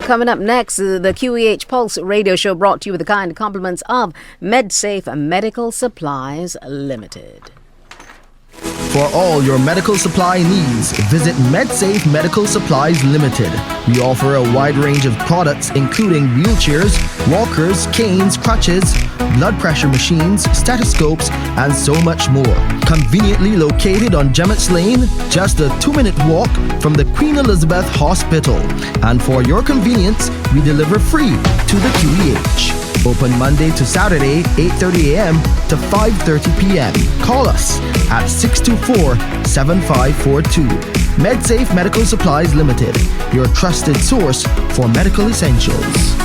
Coming up next, the QEH Pulse radio show brought to you with the kind compliments of MedSafe Medical Supplies Limited. For all your medical supply needs, visit MedSafe Medical Supplies Limited. We offer a wide range of products including wheelchairs, walkers, canes, crutches, blood pressure machines, stethoscopes, and so much more. Conveniently located on Gemmett's Lane, just a 2-minute walk from the Queen Elizabeth Hospital. And for your convenience, we deliver free to the QEH. Open Monday to Saturday, 8:30 a.m. to 5:30 p.m. Call us at 624-7542. MedSafe Medical Supplies Limited, your trusted source for medical essentials.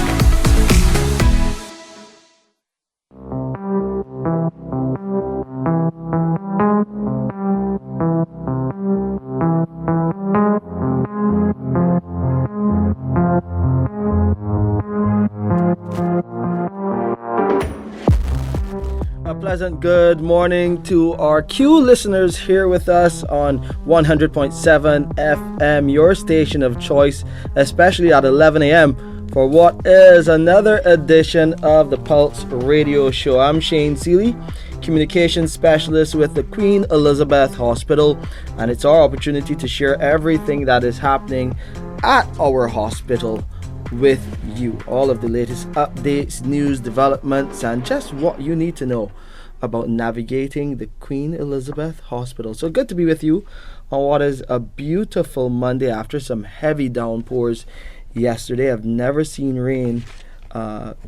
Pleasant good morning to our Q listeners here with us on 100.7 FM, your station of choice, especially at 11 a.m. for what is another edition of the Pulse radio show. I'm Shane Seeley, communications specialist with the Queen Elizabeth Hospital, and it's our opportunity to share everything that is happening at our hospital with you. All of the latest updates, news, developments, and just what you need to know about navigating the Queen Elizabeth Hospital. So good to be with you on what is a beautiful Monday after some heavy downpours yesterday. I've never seen rain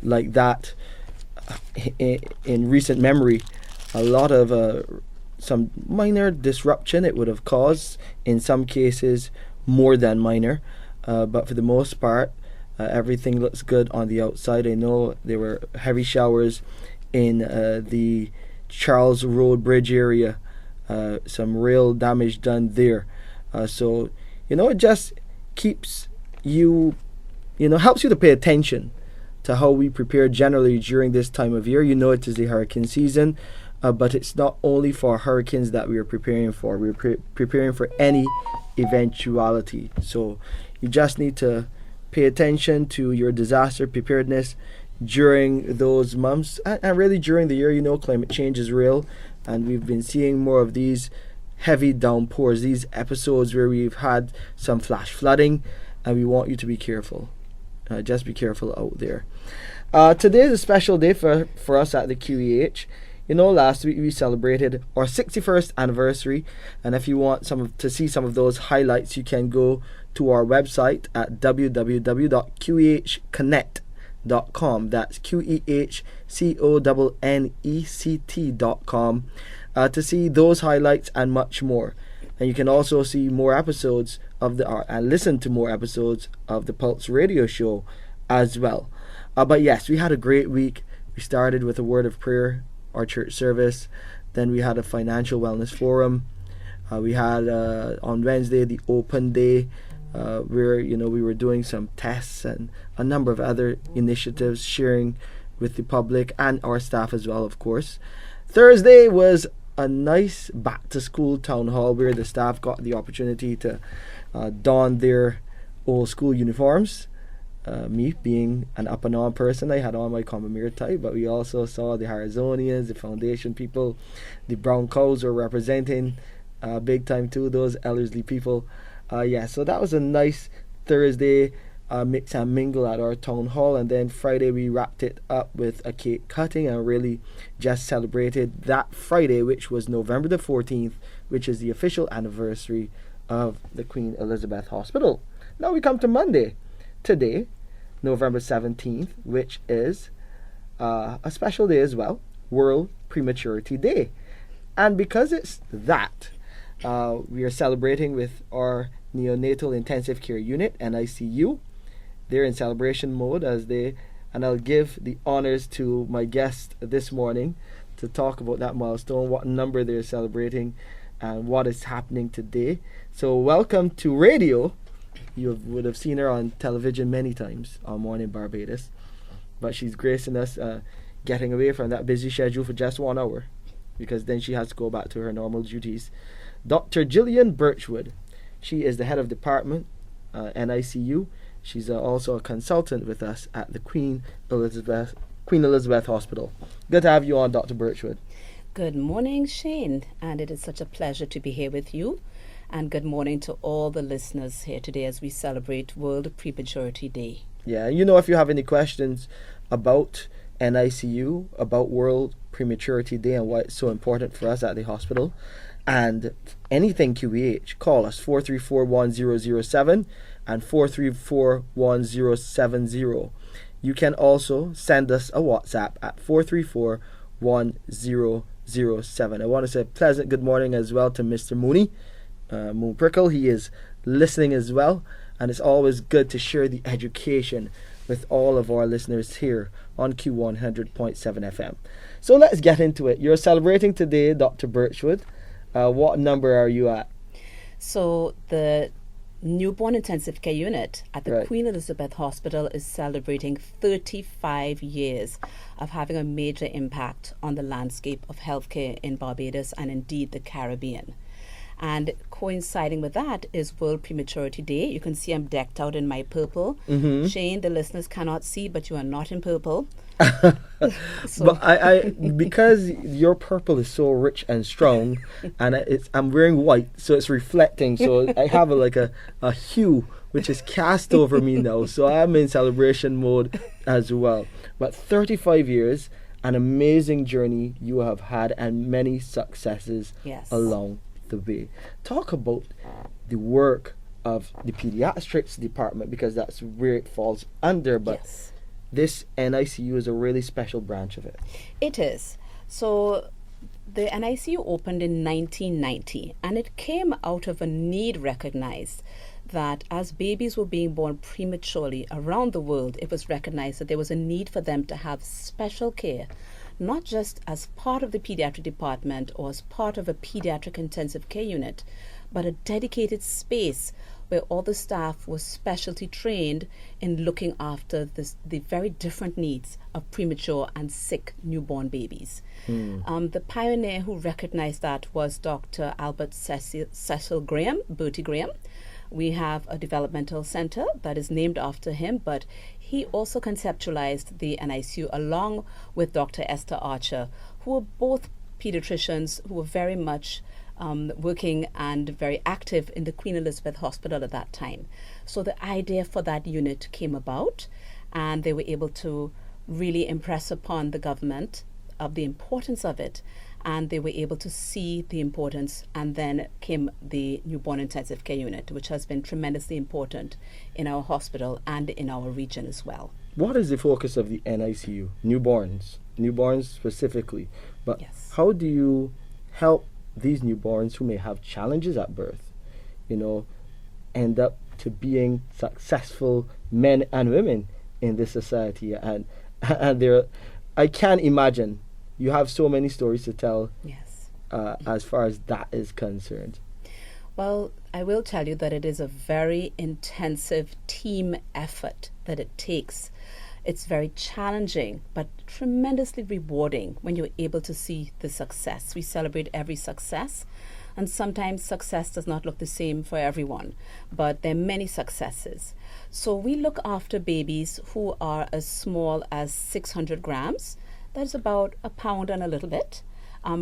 like that in recent memory. A lot of some minor disruption it would have caused, in some cases more than minor, but for the most part everything looks good on the outside. I know there were heavy showers in the Charles Road Bridge area, some real damage done there. So, it just keeps you, helps you to pay attention to how we prepare generally during this time of year. It is the hurricane season, but it's not only for hurricanes that we are preparing for. We're preparing for any eventuality. So you just need to pay attention to your disaster preparedness during those months and really during the year. Climate change is real, and we've been seeing more of these heavy downpours, these episodes where we've had some flash flooding, and we want you to be careful. Just be careful out there. Today is a special day for us at the QEH. Last week we celebrated our 61st anniversary, and if you want to see some of those highlights, you can go to our website at www.qehconnect.com. That's QEHCONNECT.com to see those highlights and much more. And you can also see more episodes of and listen to more episodes of the Pulse radio show as well. But yes, we had a great week. We started with a word of prayer, our church service. Then we had a financial wellness forum. We had on Wednesday the open day, where we were doing some tests and a number of other initiatives, sharing with the public and our staff as well, of course. Thursday was a nice back to school town hall where the staff got the opportunity to don their old school uniforms. Me being an up and on person, I had on my Combermere tie, but we also saw the Harazonians, the foundation people, the brown cows were representing big time too, those elderly people. So that was a nice Thursday mix and mingle at our town hall, and then Friday we wrapped it up with a cake cutting and really just celebrated that Friday, which was November the 14th, which is the official anniversary of the Queen Elizabeth Hospital. Now we come to Monday, today, November 17th, which is a special day as well, World Prematurity Day. And because it's that, we are celebrating with our Neonatal Intensive Care Unit, NICU. They're in celebration mode and I'll give the honors to my guest this morning to talk about that milestone, what number they're celebrating, and what is happening today. So welcome to radio. You would have seen her on television many times on Morning Barbados, but she's gracing us, getting away from that busy schedule for just 1 hour, because then she has to go back to her normal duties. Dr. Gillian Birchwood. She is the head of department, NICU. She's also a consultant with us at the Queen Elizabeth Hospital. Good to have you on, Dr. Birchwood. Good morning, Shane, and it is such a pleasure to be here with you. And good morning to all the listeners here today as we celebrate World Prematurity Day. Yeah, if you have any questions about NICU, about World Prematurity Day and why it's so important for us at the hospital, and anything QEH, call us 434-1007 and 434-1070. You can also send us a WhatsApp at 434-1007. I want to say a pleasant good morning as well to Mr. Mooney, Moon Prickle. He is listening as well, and it's always good to share the education with all of our listeners here on Q100.7 FM. So let's get into it. You're celebrating today, Dr. Birchwood. What number are you at? So the newborn intensive care unit at the Right. Queen Elizabeth Hospital is celebrating 35 years of having a major impact on the landscape of healthcare in Barbados and indeed the Caribbean. And coinciding with that is World Prematurity Day. You can see I'm decked out in my purple. Mm-hmm. Shane, the listeners cannot see, but you are not in purple. But I because your purple is so rich and strong, and I'm wearing white, so it's reflecting. So I have a hue which is cast over me now. So I'm in celebration mode as well. But 35 years, an amazing journey you have had, and many successes Yes. along the way. Talk about the work of the pediatrics department, because that's where it falls under. But Yes. this NICU is a really special branch of it. It is. So the NICU opened in 1990, and it came out of a need recognized that as babies were being born prematurely around the world, it was recognized that there was a need for them to have special care, not just as part of the pediatric department or as part of a pediatric intensive care unit, but a dedicated space where all the staff was specialty trained in looking after the very different needs of premature and sick newborn babies. The pioneer who recognized that was Dr. Albert Cecil Graham, Bertie Graham. We have a developmental center that is named after him, but he also conceptualized the NICU along with Dr. Esther Archer, who were both pediatricians who were very much working and very active in the Queen Elizabeth Hospital at that time. So the idea for that unit came about, and they were able to really impress upon the government of the importance of it, and they were able to see the importance, and then came the newborn intensive care unit, which has been tremendously important in our hospital and in our region as well. What is the focus of the NICU? Newborns specifically. But Yes. how do you help these newborns who may have challenges at birth, end up to being successful men and women in this society? And I can't imagine. You have so many stories to tell Yes. as far as that is concerned. Well, I will tell you that it is a very intensive team effort that it takes. It's very challenging, but tremendously rewarding when you're able to see the success. We celebrate every success, and sometimes success does not look the same for everyone, but there are many successes. So we look after babies who are as small as 600 grams. That's about a pound and a little bit.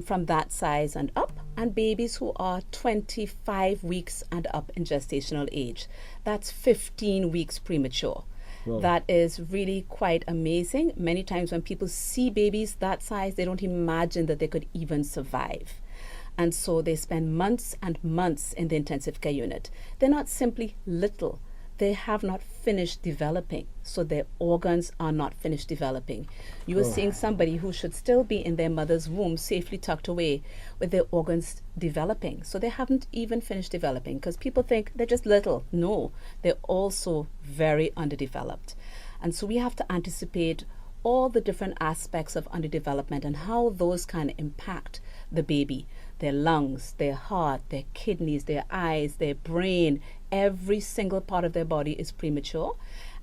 From that size and up, and babies who are 25 weeks and up in gestational age. That's 15 weeks premature. Wow. That is really quite amazing. Many times when people see babies that size, they don't imagine that they could even survive. And so they spend months and months in the intensive care unit. They're not simply little. They have not finished developing, so their organs are not finished developing. You are seeing somebody who should still be in their mother's womb, safely tucked away, with their organs developing. So they haven't even finished developing, because people think they're just little. No, they're also very underdeveloped. And so we have to anticipate all the different aspects of underdevelopment and how those can impact the baby. Their lungs, their heart, their kidneys, their eyes, their brain, every single part of their body is premature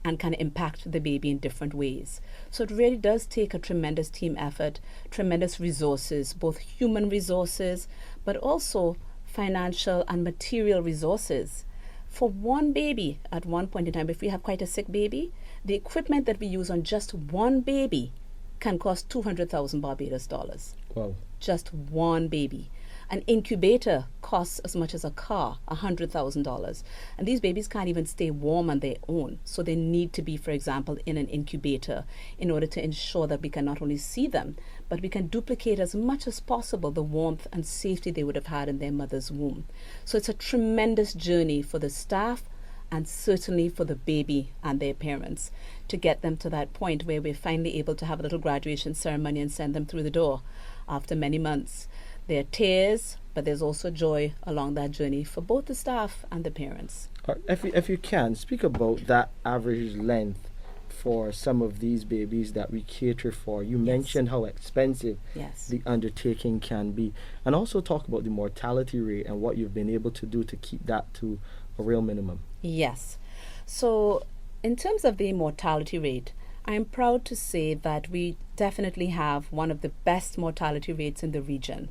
and can impact the baby in different ways. So it really does take a tremendous team effort, tremendous resources, both human resources, but also financial and material resources For one baby at one point in time, if we have quite a sick baby, the equipment that we use on just one baby can cost 200,000 Barbados dollars. Wow. Just one baby. An incubator costs as much as a car, $100,000. And these babies can't even stay warm on their own. So they need to be, for example, in an incubator in order to ensure that we can not only see them, but we can duplicate as much as possible the warmth and safety they would have had in their mother's womb. So it's a tremendous journey for the staff and certainly for the baby and their parents to get them to that point where we're finally able to have a little graduation ceremony and send them through the door after many months. There are tears, but there's also joy along that journey for both the staff and the parents. If you can, speak about that average length for some of these babies that we cater for. You mentioned how expensive the undertaking can be, and also talk about the mortality rate and what you've been able to do to keep that to a real minimum. Yes. So in terms of the mortality rate, I'm proud to say that we definitely have one of the best mortality rates in the region.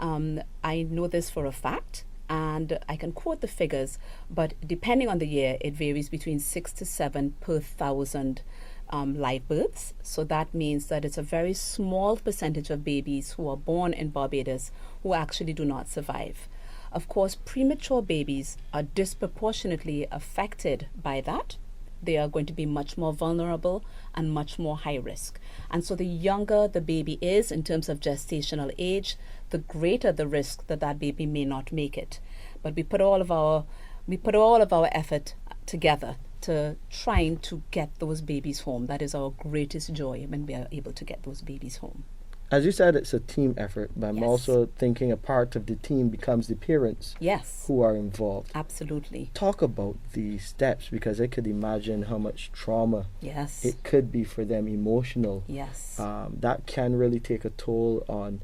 I know this for a fact, and I can quote the figures, but depending on the year, it varies between 6 to 7 per 1,000 live births. So that means that it's a very small percentage of babies who are born in Barbados who actually do not survive. Of course, premature babies are disproportionately affected by that. They are going to be much more vulnerable and much more high risk. And so the younger the baby is in terms of gestational age, the greater the risk that that baby may not make it. But we put all of our effort together to trying to get those babies home. That is our greatest joy when we are able to get those babies home. As you said, it's a team effort, but I'm also thinking a part of the team becomes the parents who are involved. Absolutely. Talk about the steps, because I could imagine how much trauma it could be for them, emotional. That can really take a toll on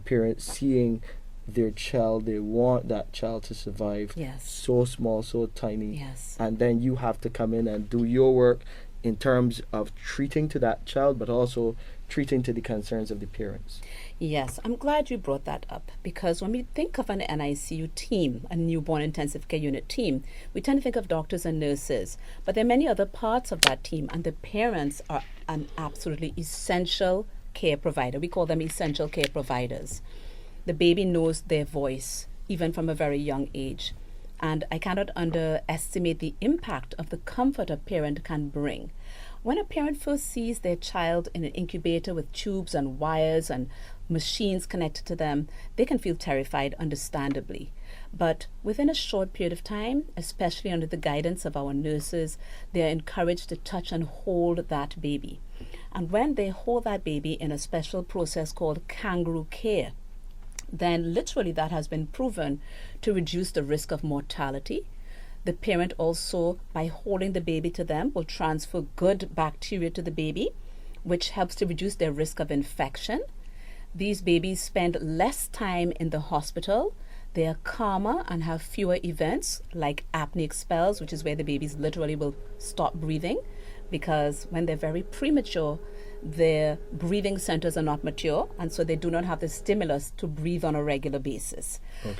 parents seeing their child. They want that child to survive. So small, so tiny. And then you have to come in and do your work in terms of treating to that child, but also treating to the concerns of the parents. Yes, I'm glad you brought that up, because when we think of an NICU team, a newborn intensive care unit team, we tend to think of doctors and nurses, but there are many other parts of that team, and the parents are an absolutely essential care provider. We call them essential care providers. The baby knows their voice, even from a very young age. And I cannot underestimate the impact of the comfort a parent can bring. When a parent first sees their child in an incubator with tubes and wires and machines connected to them, they can feel terrified, understandably. But within a short period of time, especially under the guidance of our nurses, they are encouraged to touch and hold that baby. And when they hold that baby in a special process called kangaroo care, then literally that has been proven to reduce the risk of mortality. The parent also, by holding the baby to them, will transfer good bacteria to the baby, which helps to reduce their risk of infection. These babies spend less time in the hospital. They are calmer and have fewer events like apneic spells, which is where the babies literally will stop breathing, because when they're very premature, their breathing centers are not mature, and so they do not have the stimulus to breathe on a regular basis.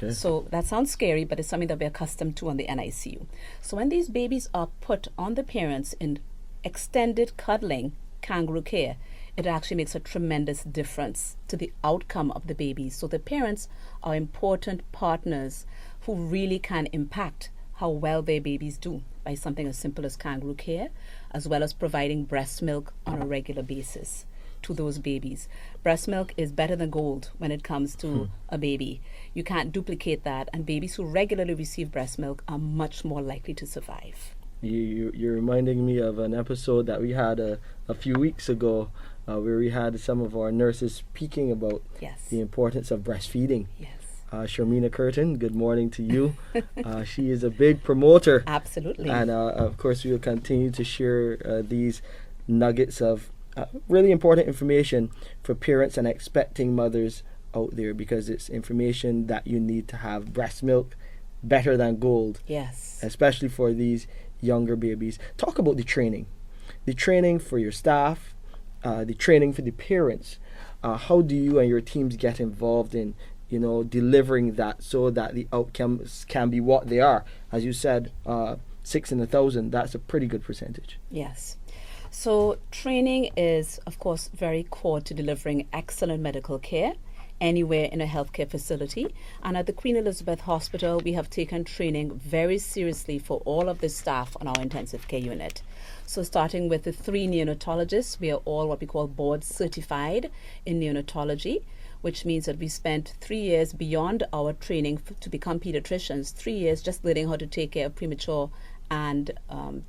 So that sounds scary, but it's something that we're accustomed to on the NICU. So when these babies are put on the parents in extended cuddling kangaroo care, it actually makes a tremendous difference to the outcome of the babies. So the parents are important partners who really can impact how well their babies do by something as simple as kangaroo care, as well as providing breast milk on a regular basis to those babies. Breast milk is better than gold when it comes to a baby. You can't duplicate that, and babies who regularly receive breast milk are much more likely to survive. You're reminding me of an episode that we had a few weeks ago where we had some of our nurses speaking about the importance of breastfeeding. Sharmina Curtin, good morning to you. She is a big promoter. Absolutely. And of course, we will continue to share these nuggets of really important information for parents and expecting mothers out there, because it's information that you need to have. Breast milk, better than gold. Especially for these younger babies. Talk about the training for your staff, the training for the parents. How do you and your teams get involved in delivering that so that the outcomes can be what they are. As you said, 6 in 1,000, that's a pretty good percentage. Yes. So training is, of course, very core to delivering excellent medical care anywhere in a healthcare facility. And at the Queen Elizabeth Hospital, we have taken training very seriously for all of the staff on our intensive care unit. So starting with the 3 neonatologists, we are all what we call board certified in neonatology, which means that we spent 3 years beyond our training to become pediatricians, 3 years just learning how to take care of premature and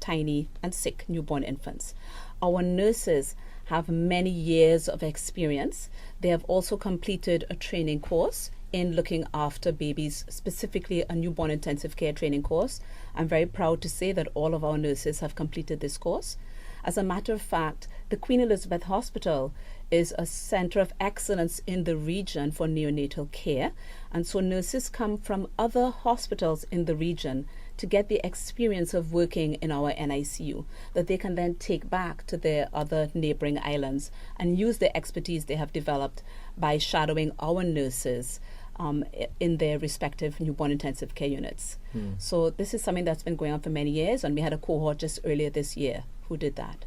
tiny and sick newborn infants. Our nurses have many years of experience. They have also completed a training course in looking after babies, specifically a newborn intensive care training course. I'm very proud to say that all of our nurses have completed this course. As a matter of fact, the Queen Elizabeth Hospital is a center of excellence in the region for neonatal care. And so nurses come from other hospitals in the region to get the experience of working in our NICU that they can then take back to their other neighboring islands and use the expertise they have developed by shadowing our nurses in their respective newborn intensive care units. So this is something that's been going on for many years, and we had a cohort just earlier this year who did that.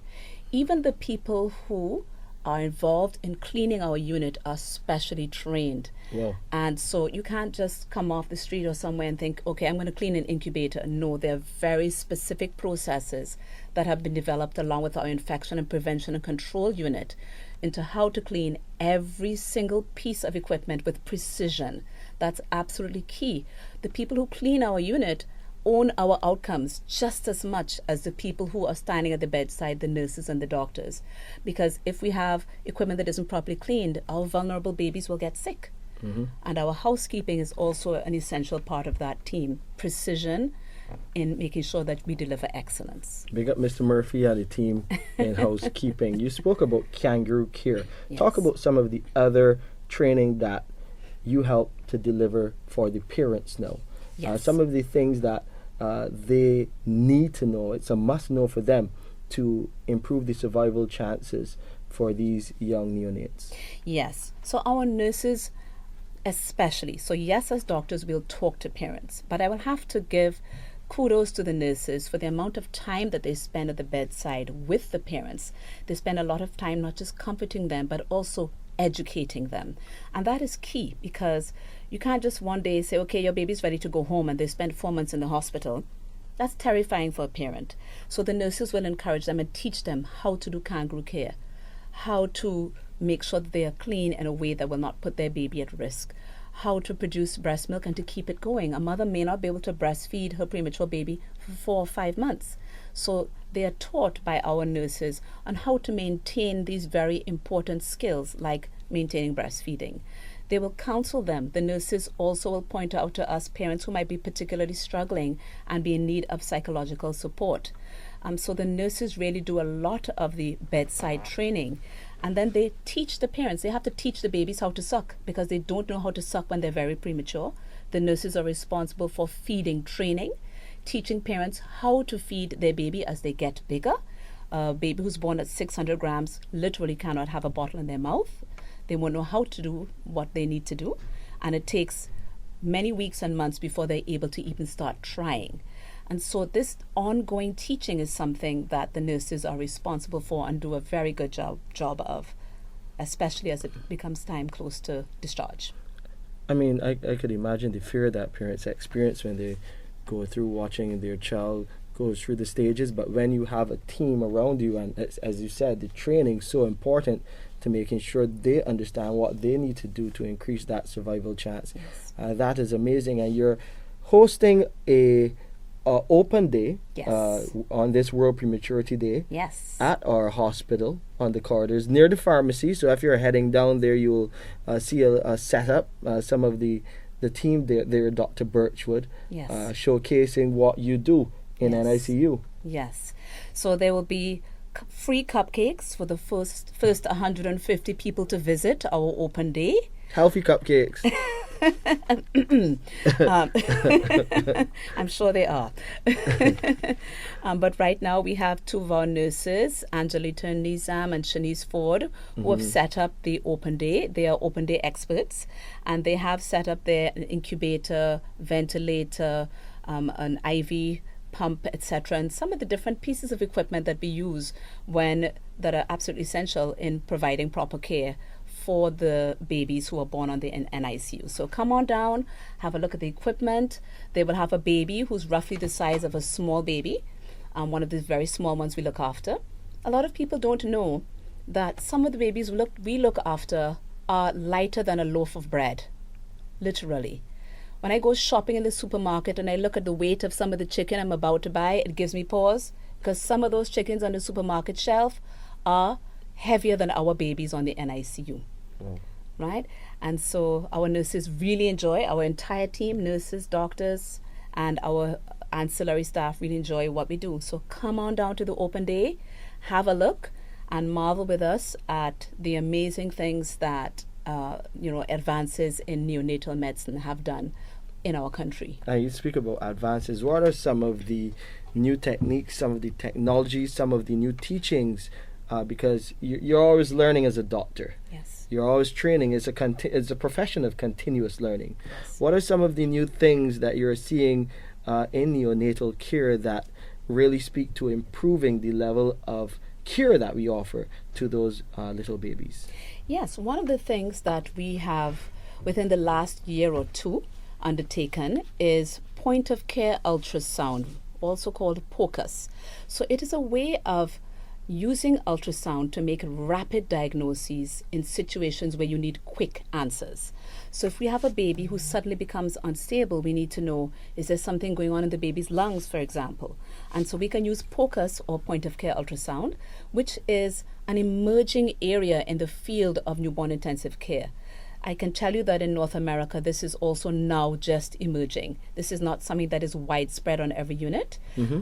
Even the people who are involved in cleaning our unit are specially trained. Wow. And so you can't just come off the street or somewhere and think, okay, I'm going to clean an incubator. No, there are very specific processes that have been developed along with our infection and prevention and control unit into how to clean every single piece of equipment with precision. That's absolutely key. The people who clean our unit own our outcomes just as much as the people who are standing at the bedside, the nurses and the doctors. Because if we have equipment that isn't properly cleaned, our vulnerable babies will get sick. And our housekeeping is also an essential part of that team. Precision in making sure that we deliver excellence. Big up Mr. Murphy and the team in housekeeping. You spoke about kangaroo care. Yes. Talk about some of the other training that you help to deliver for the parents now. Yes. Some of the things that they need to know, it's a must know for them to improve the survival chances for these young neonates. Yes. So our nurses especially, so yes, as doctors we'll talk to parents, but I will have to give kudos to the nurses for the amount of time that they spend at the bedside with the parents. They spend a lot of time not just comforting them, but also educating them. And that is key, because you can't just one day say, okay, your baby's ready to go home, and they spend 4 months in the hospital. That's terrifying for a parent. So the nurses will encourage them and teach them how to do kangaroo care, how to make sure that they are clean in a way that will not put their baby at risk, how to produce breast milk and to keep it going. A mother may not be able to breastfeed her premature baby for 4 or 5 months. So they are taught by our nurses on how to maintain these very important skills like maintaining breastfeeding. They will counsel them. The nurses also will point out to us parents who might be particularly struggling and be in need of psychological support. So the nurses really do a lot of the bedside training. And then they teach the parents. They have to teach the babies how to suck because they don't know how to suck when they're very premature. The nurses are responsible for feeding training, teaching parents how to feed their baby as they get bigger. A baby who's born at 600 grams literally cannot have a bottle in their mouth. They won't know how to do what they need to do. And it takes many weeks and months before they're able to even start trying. And so this ongoing teaching is something that the nurses are responsible for and do a very good job of, especially as it becomes time close to discharge. I mean, I could imagine the fear that parents experience when they go through watching their child go through the stages, but when you have a team around you, and as you said, the training is so important to making sure they understand what they need to do to increase that survival chance. Yes. That is amazing. And you're hosting a open day Yes. On this World Prematurity Day Yes. at our hospital on the corridors near the pharmacy. So if you're heading down there, you'll see a setup. Some of the team there, Dr. Birchwood, Yes. showcasing what you do in Yes. NICU. Yes. So there will be free cupcakes for the first 150 people to visit our open day. Healthy cupcakes. I'm sure they are. But right now we have two of our nurses, Angelita Nizam and Shanice Ford, who have set up the open day. They are open day experts, and they have set up their incubator, ventilator, an IV pump, etc., and some of the different pieces of equipment that we use that are absolutely essential in providing proper care for the babies who are born on the NICU. So come on down, have a look at the equipment. They will have a baby who's roughly the size of a small baby, one of the very small ones we look after. A lot of people don't know that some of the babies we look after are lighter than a loaf of bread, literally. When I go shopping in the supermarket and I look at the weight of some of the chicken I'm about to buy, it gives me pause, because some of those chickens on the supermarket shelf are heavier than our babies on the NICU. Right? And so our nurses really enjoy, our entire team, nurses, doctors, and our ancillary staff really enjoy what we do. So come on down to the open day, have a look, and marvel with us at the amazing things that advances in neonatal medicine have done in our country. And you speak about advances. What are some of the new techniques, some of the technologies, some of the new teachings? Because you're always learning as a doctor. Yes. You're always training. It's a profession of continuous learning. Yes. What are some of the new things that you're seeing in neonatal care that really speak to improving the level of care that we offer to those little babies? Yes, one of the things that we have within the last year or two undertaken is point of care ultrasound, also called POCUS. So it is a way of using ultrasound to make rapid diagnoses in situations where you need quick answers. So if we have a baby who suddenly becomes unstable, we need to know, is there something going on in the baby's lungs, for example? And so we can use POCUS, or point of care ultrasound, which is an emerging area in the field of newborn intensive care. I can tell you that in North America, this is also now just emerging. This is not something that is widespread on every unit.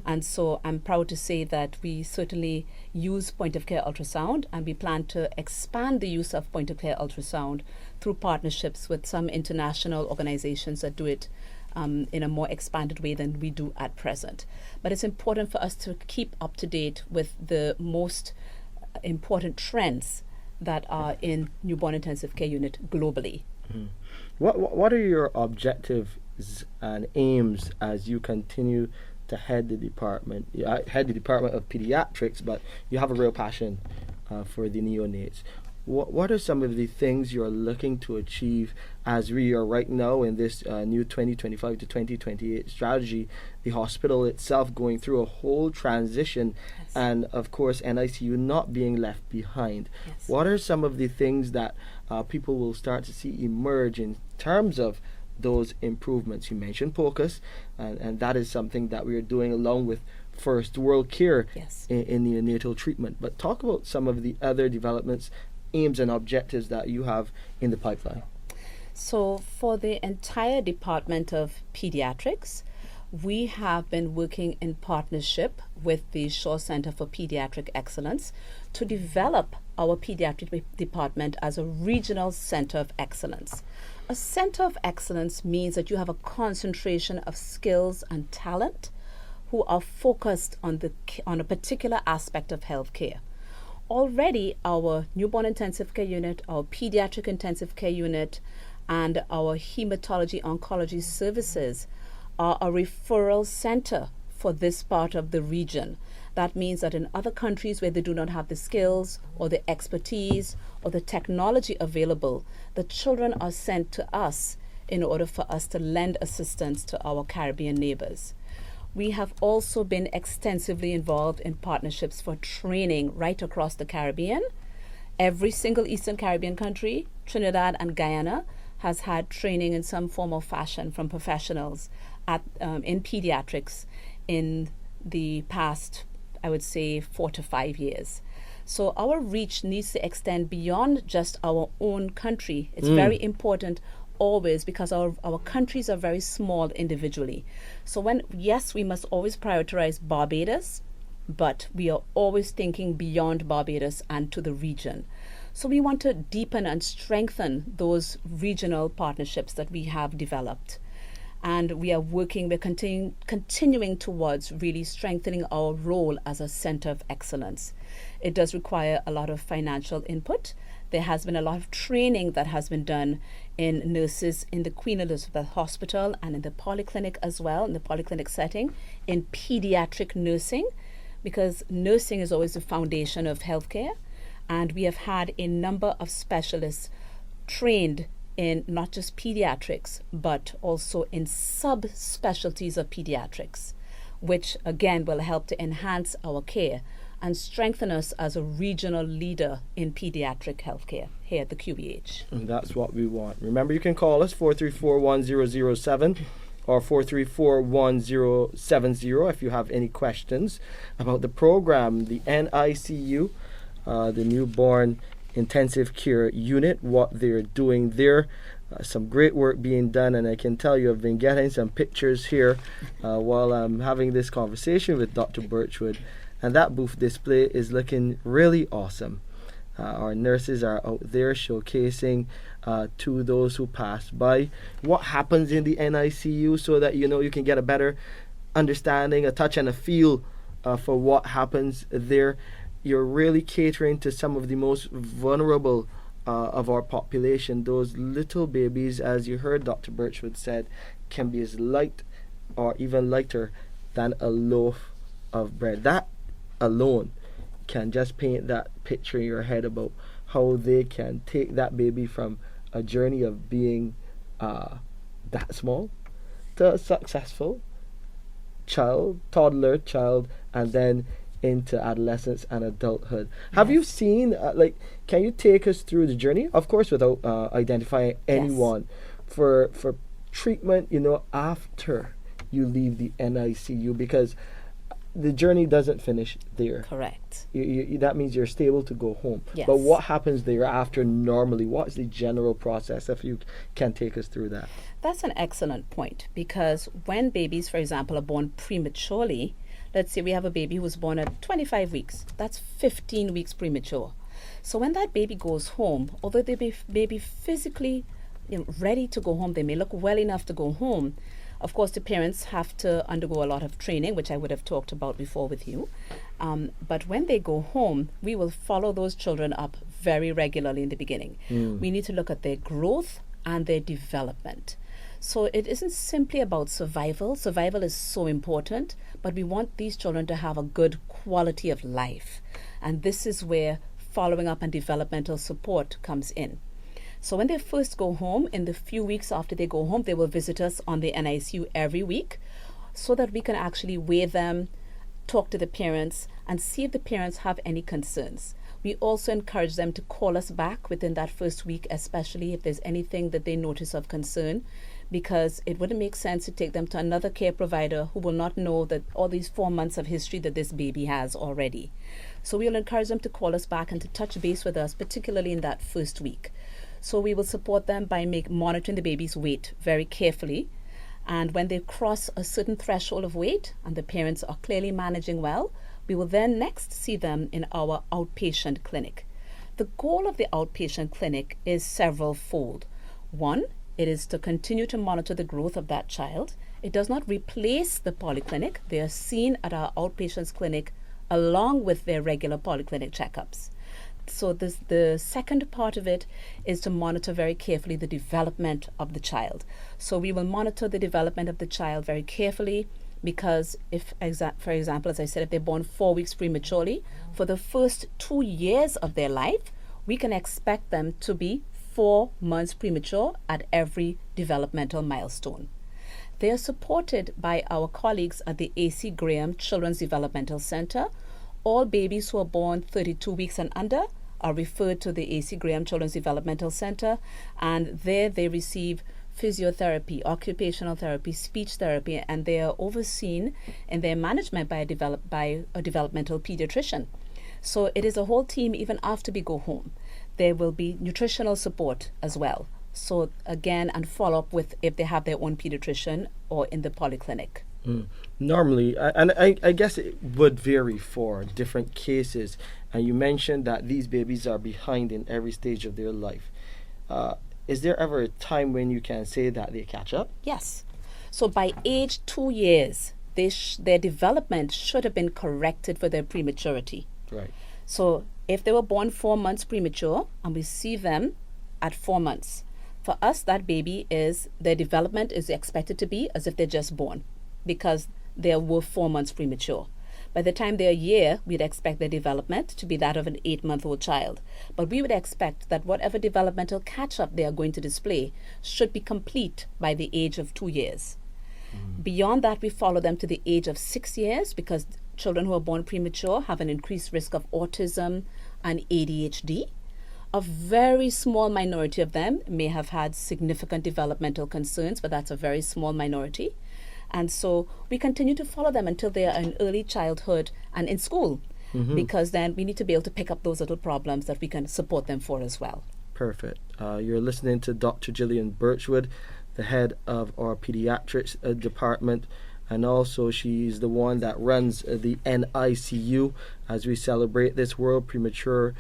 And so I'm proud to say that we certainly use point of care ultrasound, and we plan to expand the use of point of care ultrasound through partnerships with some international organizations that do it in a more expanded way than we do at present. But it's important for us to keep up to date with the most important trends that are in newborn intensive care unit globally. What are your objectives and aims as you continue to head the department? You head the department of pediatrics, but you have a real passion for the neonates. What are some of the things you're looking to achieve as we are right now in this new 2025 to 2028 strategy, the hospital itself going through a whole transition, yes, and of course NICU not being left behind? Yes. What are some of the things that people will start to see emerge in terms of those improvements? You mentioned POCUS, and that is something that we are doing along with First World Care, yes, in neonatal treatment. But talk about some of the other developments, aims and objectives that you have in the pipeline. So for the entire Department of Pediatrics, we have been working in partnership with the Shaw Center for Pediatric Excellence to develop our pediatric department as a regional center of excellence. A center of excellence means that you have a concentration of skills and talent who are focused on a particular aspect of healthcare. Already our newborn intensive care unit, our pediatric intensive care unit, and our hematology oncology services are a referral center for this part of the region. That means that in other countries where they do not have the skills or the expertise or the technology available, the children are sent to us in order for us to lend assistance to our Caribbean neighbors. We have also been extensively involved in partnerships for training right across the Caribbean. Every single Eastern Caribbean country, Trinidad and Guyana, has had training in some form or fashion from professionals in pediatrics in the past, I would say, 4 to 5 years. So our reach needs to extend beyond just our own country. It's very important always, because our countries are very small individually. So we must always prioritize Barbados, but we are always thinking beyond Barbados and to the region. So we want to deepen and strengthen those regional partnerships that we have developed. And we're continuing towards really strengthening our role as a center of excellence. It does require a lot of financial input. There has been a lot of training that has been done in nurses in the Queen Elizabeth Hospital and in the polyclinic as well, in the polyclinic setting, in pediatric nursing, because nursing is always the foundation of healthcare. And we have had a number of specialists trained in not just pediatrics, but also in subspecialties of pediatrics, which again will help to enhance our care and strengthen us as a regional leader in pediatric healthcare here at the QBH. And that's what we want. Remember, you can call us 434-1007 or 434-1070 if you have any questions about the program, the NICU, the Newborn Intensive Care Unit, what they're doing there. Some great work being done, and I can tell you I've been getting some pictures here while I'm having this conversation with Dr. Birchwood, and that booth display is looking really awesome. Our nurses are out there showcasing to those who pass by what happens in the NICU, so that you can get a better understanding, a touch and a feel for what happens there. You're really catering to some of the most vulnerable of our population. Those little babies, as you heard Dr. Birchwood said, can be as light or even lighter than a loaf of bread. That alone can just paint that picture in your head about how they can take that baby from a journey of being that small to a successful toddler child, and then into adolescence and adulthood. Have you seen, can you take us through the journey, of course without identifying anyone, for treatment, after you leave the NICU, because the journey doesn't finish there. Correct. That means you're stable to go home. Yes. But what happens thereafter normally? What is the general process, if you can take us through that? That's an excellent point, because when babies, for example, are born prematurely, let's say we have a baby who was born at 25 weeks. That's 15 weeks premature. So when that baby goes home, although they may be physically ready to go home, they may look well enough to go home. Of course, the parents have to undergo a lot of training, which I would have talked about before with you. But when they go home, we will follow those children up very regularly in the beginning. We need to look at their growth and their development. So it isn't simply about survival. Survival is so important, but we want these children to have a good quality of life. And this is where following up and developmental support comes in. So when they first go home, in the few weeks after they go home, they will visit us on the NICU every week, so that we can actually weigh them, talk to the parents, and see if the parents have any concerns. We also encourage them to call us back within that first week, especially if there's anything that they notice of concern, because it wouldn't make sense to take them to another care provider who will not know that all these 4 months of history that this baby has already. So we'll encourage them to call us back and to touch base with us, particularly in that first week. So we will support them by monitoring the baby's weight very carefully. And when they cross a certain threshold of weight and the parents are clearly managing well, we will then next see them in our outpatient clinic. The goal of the outpatient clinic is several-fold. One, it is to continue to monitor the growth of that child. It does not replace the polyclinic. They are seen at our outpatients clinic along with their regular polyclinic checkups. So the second part of it is to monitor very carefully the development of the child. So we will monitor the development of the child very carefully, because for example, as I said, if they're born 4 weeks prematurely, for the first 2 years of their life, we can expect them to be 4 months premature at every developmental milestone. They are supported by our colleagues at the A.C. Graham Children's Developmental Center. All babies who are born 32 weeks and under are referred to the A.C. Graham Children's Developmental Center, and there they receive physiotherapy, occupational therapy, speech therapy, and they are overseen in their management by a developmental pediatrician. So it is a whole team even after we go home. There will be nutritional support as well. So again, and follow up with if they have their own pediatrician or in the polyclinic. Normally, and I guess it would vary for different cases. And you mentioned that these babies are behind in every stage of their life. Is there ever a time when you can say that they catch up? Yes. So by age 2 years, their development should have been corrected for their prematurity. Right. So if they were born 4 months premature and we see them at 4 months, for us, that baby their development is expected to be as if they're just born because they were 4 months premature. By the time they're a year, we'd expect their development to be that of an 8-month-old child. But we would expect that whatever developmental catch-up they are going to display should be complete by the age of 2 years. Beyond that, we follow them to the age of 6 years because children who are born premature have an increased risk of autism and ADHD. A very small minority of them may have had significant developmental concerns, but that's a very small minority. And so we continue to follow them until they are in early childhood and in school, because then we need to be able to pick up those little problems that we can support them for as well. Perfect. You're listening to Dr. Gillian Birchwood, the head of our pediatrics department, and also she's the one that runs the NICU as we celebrate this World Prematurity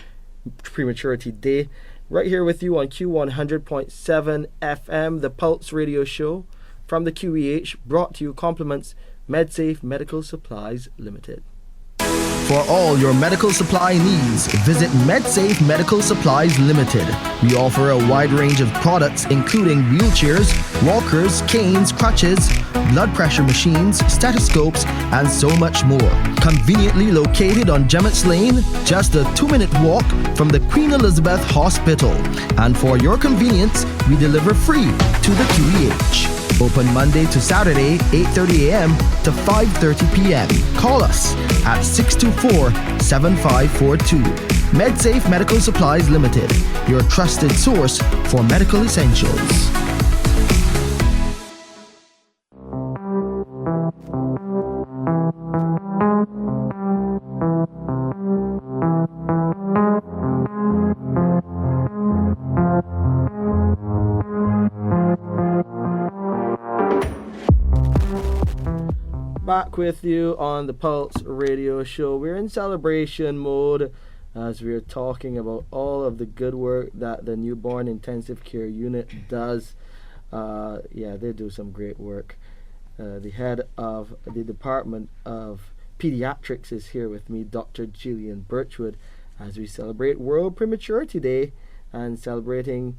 Day. Right here with you on Q100.7 FM, the Pulse Radio Show from the QEH, brought to you compliments MedSafe Medical Supplies Limited. For all your medical supply needs, visit MedSafe Medical Supplies Limited. We offer a wide range of products including wheelchairs, walkers, canes, crutches, blood pressure machines, stethoscopes, and so much more. Conveniently located on Gemmett's Lane, just a 2-minute walk from the Queen Elizabeth Hospital. And for your convenience, we deliver free to the QEH. Open Monday to Saturday, 8:30 a.m. to 5:30 p.m. Call us at 624-7542. MedSafe Medical Supplies Limited, your trusted source for medical essentials. Back with you on the Pulse Radio Show. We're in celebration mode as we're talking about all of the good work that the Newborn Intensive Care Unit does. They do some great work. The head of the Department of Pediatrics is here with me, Dr. Gillian Birchwood, as we celebrate World Prematurity Day and celebrating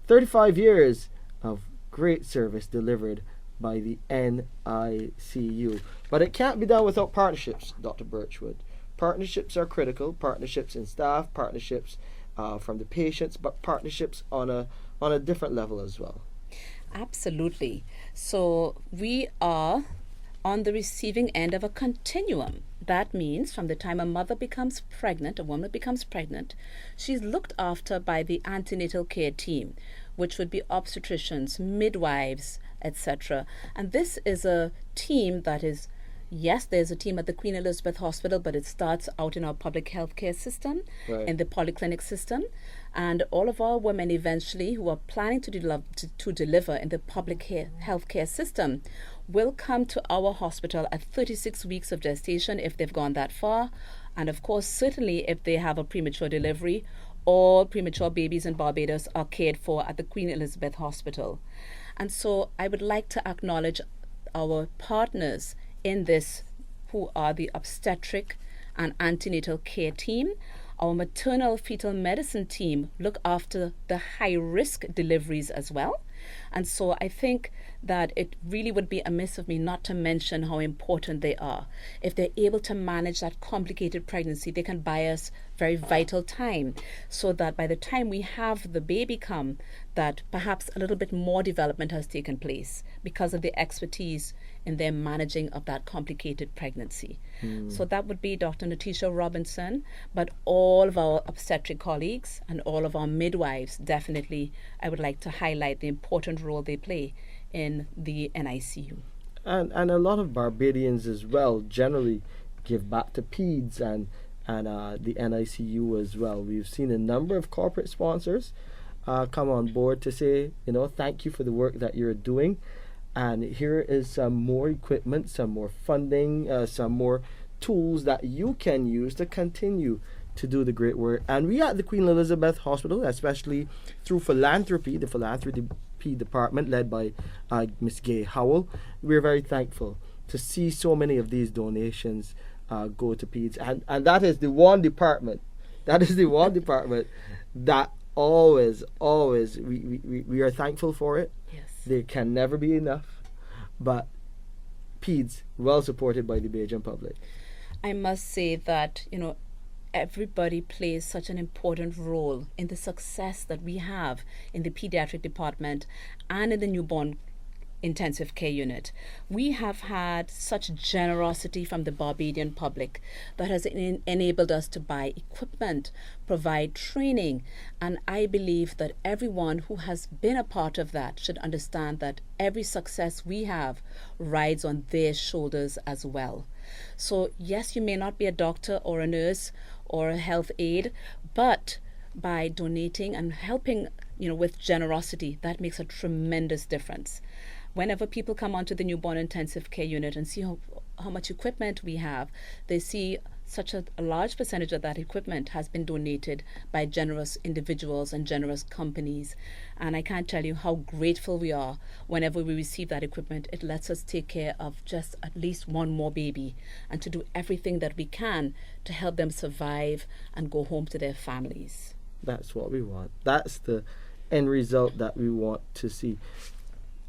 35 years of great service delivered by the NICU. But it can't be done without partnerships, Dr. Birchwood. Partnerships are critical, partnerships in staff, partnerships from the patients, but partnerships on a different level as well. Absolutely. So we are on the receiving end of a continuum. That means from the time a woman becomes pregnant, she's looked after by the antenatal care team, which would be obstetricians, midwives, etc. And this is a team that is, yes, there's a team at the Queen Elizabeth Hospital, but it starts out in our public healthcare system, Right. in the polyclinic system. And all of our women eventually who are planning to deliver in the public healthcare system will come to our hospital at 36 weeks of gestation if they've gone that far. And of course, certainly if they have a premature delivery, all premature babies in Barbados are cared for at the Queen Elizabeth Hospital. And so I would like to acknowledge our partners in this, who are the obstetric and antenatal care team. Our maternal fetal medicine team look after the high-risk deliveries as well. And so I think that it really would be amiss of me not to mention how important they are. If they're able to manage that complicated pregnancy, they can buy us very vital time so that by the time we have the baby come, that perhaps a little bit more development has taken place because of the expertise in their managing of that complicated pregnancy. So that would be Dr. Natisha Robinson, but all of our obstetric colleagues and all of our midwives, definitely I would like to highlight the important role they play in the NICU. And a lot of Barbadians as well generally give back to peds and the NICU as well. We've seen a number of corporate sponsors come on board to say, thank you for the work that you're doing. And here is some more equipment, some more funding, some more tools that you can use to continue to do the great work. And we at the Queen Elizabeth Hospital, especially through philanthropy, the philanthropy department led by Miss Gay Howell, we're very thankful to see so many of these donations go to peds. And that is the one department, that always, we are thankful for it. Yes. There can never be enough. But peds, well supported by the Bajan public. I must say that, everybody plays such an important role in the success that we have in the pediatric department and in the newborn intensive care unit. We have had such generosity from the Barbadian public that has enabled us to buy equipment, provide training, and I believe that everyone who has been a part of that should understand that every success we have rides on their shoulders as well. So yes, you may not be a doctor or a nurse or a health aide, but by donating and helping, with generosity, that makes a tremendous difference. Whenever people come onto the newborn intensive care unit and see how much equipment we have, they see such a large percentage of that equipment has been donated by generous individuals and generous companies. And I can't tell you how grateful we are whenever we receive that equipment. It lets us take care of just at least one more baby and to do everything that we can to help them survive and go home to their families. That's what we want. That's the end result that we want to see.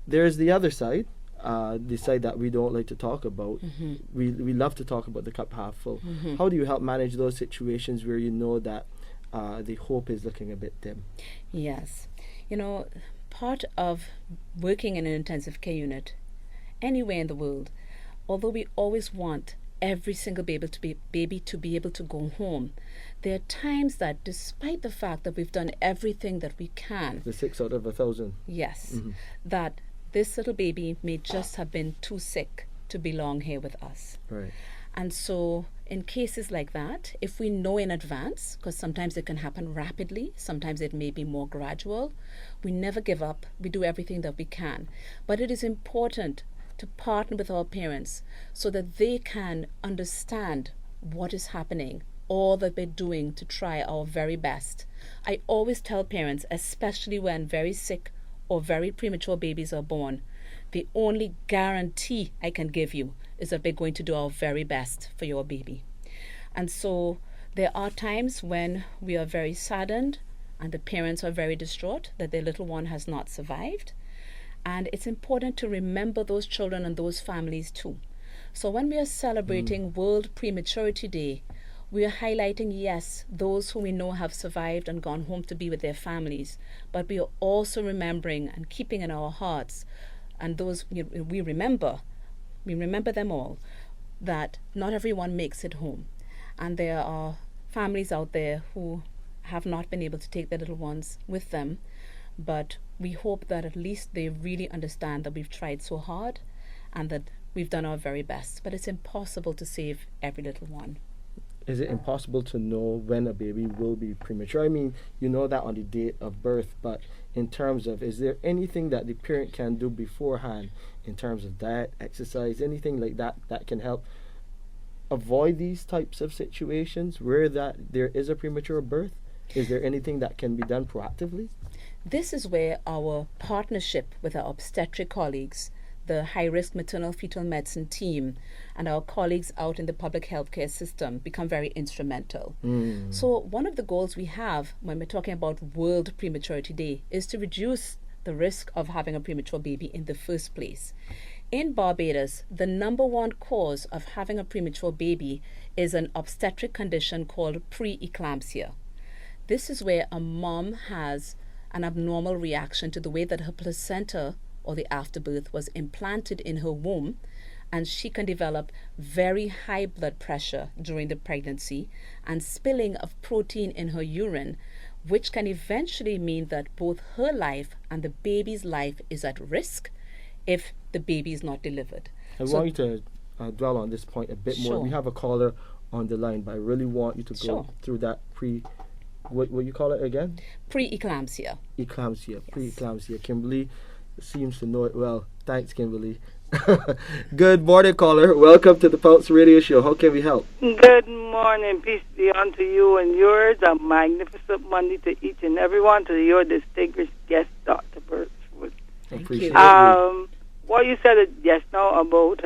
There's the other side, the side that we don't like to talk about. Mm-hmm. We love to talk about the cup half full. Mm-hmm. How do you help manage those situations where you know that the hope is looking a bit dim? Yes. Part of working in an intensive care unit anywhere in the world, although we always want every single baby to be able to go home, there are times that despite the fact that we've done everything that we can, The 6 out of 1,000. yes, Mhm. that this little baby may just have been too sick to belong here with us. Right. And so in cases like that, if we know in advance, because sometimes it can happen rapidly, sometimes it may be more gradual, we never give up. We do everything that we can. But it is important to partner with our parents so that they can understand what is happening, all that we're doing to try our very best. I always tell parents, especially when very sick or very premature babies are born, the only guarantee I can give you is that we're going to do our very best for your baby. And so there are times when we are very saddened and the parents are very distraught that their little one has not survived. And it's important to remember those children and those families too. So when we are celebrating World Prematurity Day, we are highlighting, yes, those who we know have survived and gone home to be with their families, but we are also remembering and keeping in our hearts, and those we remember them all, that not everyone makes it home. And there are families out there who have not been able to take their little ones with them, but we hope that at least they really understand that we've tried so hard and that we've done our very best. But it's impossible to save every little one. Is it impossible to know when a baby will be premature? I mean, you know that on the date of birth, but in terms of, is there anything that the parent can do beforehand in terms of diet, exercise, anything like that that can help avoid these types of situations where that there is a premature birth? Is there anything that can be done proactively? This is where our partnership with our obstetric colleagues, the high-risk maternal fetal medicine team, and our colleagues out in the public healthcare system become very instrumental. So one of the goals we have when we're talking about World Prematurity Day is to reduce the risk of having a premature baby in the first place. In Barbados, the number one cause of having a premature baby is an obstetric condition called preeclampsia. This is where a mom has an abnormal reaction to the way that her placenta or the afterbirth was implanted in her womb, and she can develop very high blood pressure during the pregnancy and spilling of protein in her urine, which can eventually mean that both her life and the baby's life is at risk if the baby is not delivered. I want you to dwell on this point a bit more. Sure. We have a caller on the line, but I really want you to go through that what you call it again? Preeclampsia. Eclampsia. Yes. Preeclampsia. Kimberly seems to know it well. Thanks, Kimberly. Good morning, caller. Welcome to the Pulse Radio Show. How can we help? Good morning. Peace be unto you and yours. A magnificent Monday to each and everyone. To your distinguished guest, Dr. Birchwood. Appreciate it. What you said just now about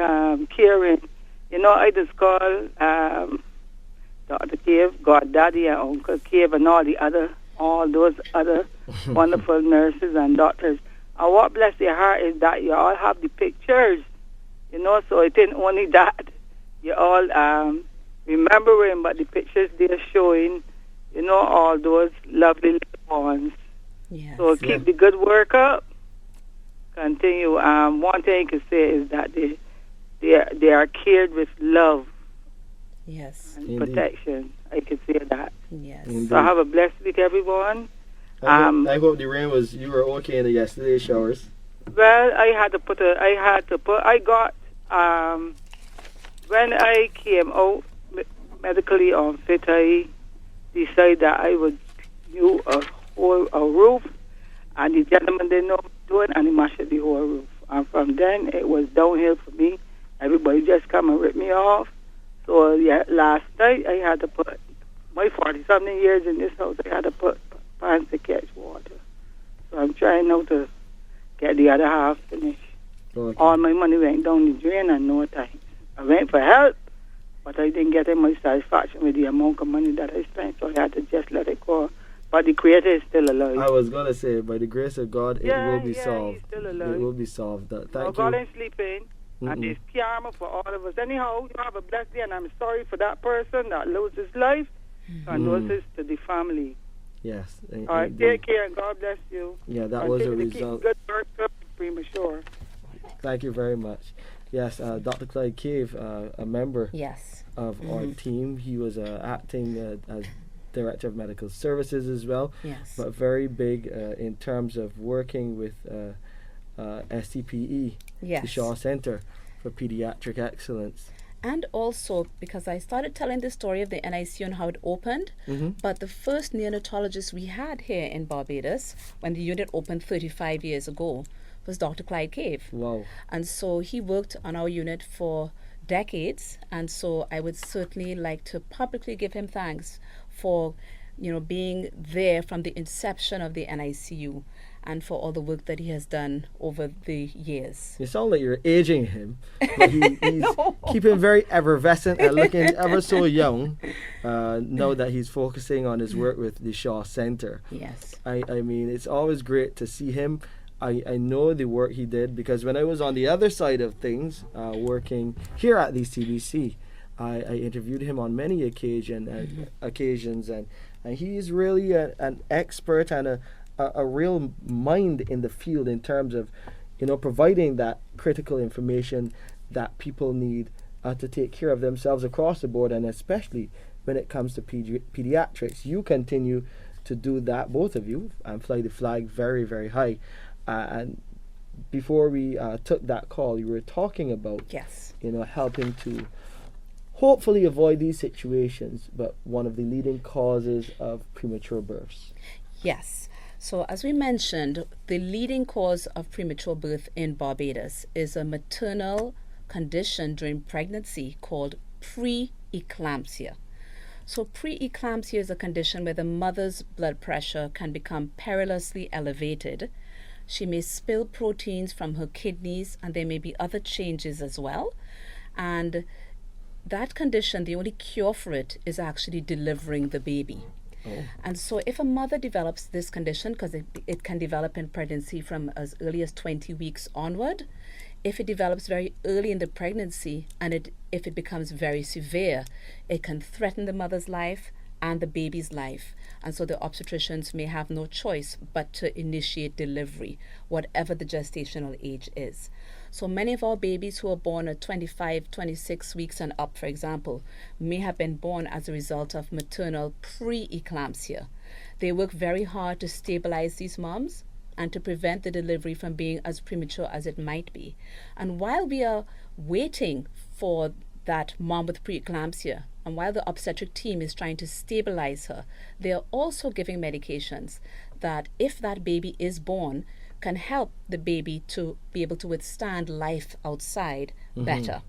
caring, I just call Dr. Cave, Goddaddy, and Uncle Cave, and all those other wonderful nurses and doctors. And what bless your heart is that you all have the pictures, so it ain't only that. You all remembering, but the pictures they're showing, all those lovely little ones. Yes. So keep the good work up. Continue. One thing you can say is that they are cared with love. Yes. And Indeed. protection. I can say that. Yes. Indeed. So have a blessed week, everyone. I hope the rain you were okay in the yesterday showers. Well, I got, when I came out medically unfit, I decided that I would do a roof, and the gentleman didn't know what he was doing, and he mashed the whole roof. And from then, it was downhill for me. Everybody just come and rip me off. So, last night, I had to put, my 40-something years in this house, I had to put pans to catch water. So I'm trying now to get the other half finished. Okay. All my money went down the drain and no time. I went for help, but I didn't get my satisfaction with the amount of money that I spent, so I had to just let it go. But the Creator is still alive. I was going to say, by the grace of God, it will be solved. He's still alive. It will be solved. Thank you. God ain't sleeping, and there's karma for all of us. Anyhow, you have a blessed day, and I'm sorry for that person that lost his life. Condolences to the family. Yes. All right, take care, and God bless you. Yeah, that was a result. Good work up premature. Thank you very much. Yes, Dr. Clyde Cave, a member Yes. of our team. He was acting as Director of Medical Services as well, Yes. but very big in terms of working with SCPE, Yes. the Shaw Center for Pediatric Excellence. And also, because I started telling the story of the NICU and how it opened, but the first neonatologist we had here in Barbados, when the unit opened 35 years ago, was Dr. Clyde Cave. Wow. And so he worked on our unit for decades, and so I would certainly like to publicly give him thanks for, being there from the inception of the NICU and for all the work that he has done over the years. You sound like you're aging him, but he's keeping very effervescent and looking ever so young now that he's focusing on his work with the Shaw Center. Yes. I mean, it's always great to see him. I know the work he did because when I was on the other side of things, working here at the CBC, I interviewed him on many occasions, and he's really an expert and a real mind in the field in terms of, providing that critical information that people need to take care of themselves across the board, and especially when it comes to pediatrics. You continue to do that, both of you, and fly the flag very, very high. And before we took that call, you were talking about, Yes. helping to hopefully avoid these situations, but one of the leading causes of premature births. Yes. So as we mentioned, the leading cause of premature birth in Barbados is a maternal condition during pregnancy called preeclampsia. So preeclampsia is a condition where the mother's blood pressure can become perilously elevated. She may spill proteins from her kidneys, and there may be other changes as well. And that condition, the only cure for it is actually delivering the baby. And so if a mother develops this condition, because it can develop in pregnancy from as early as 20 weeks onward, if it develops very early in the pregnancy and if it becomes very severe, it can threaten the mother's life and the baby's life. And so the obstetricians may have no choice but to initiate delivery, whatever the gestational age is. So many of our babies who are born at 25, 26 weeks and up, for example, may have been born as a result of maternal preeclampsia. They work very hard to stabilize these moms and to prevent the delivery from being as premature as it might be. And while we are waiting for that mom with preeclampsia, and while the obstetric team is trying to stabilize her, they are also giving medications that if that baby is born, can help the baby to be able to withstand life outside better.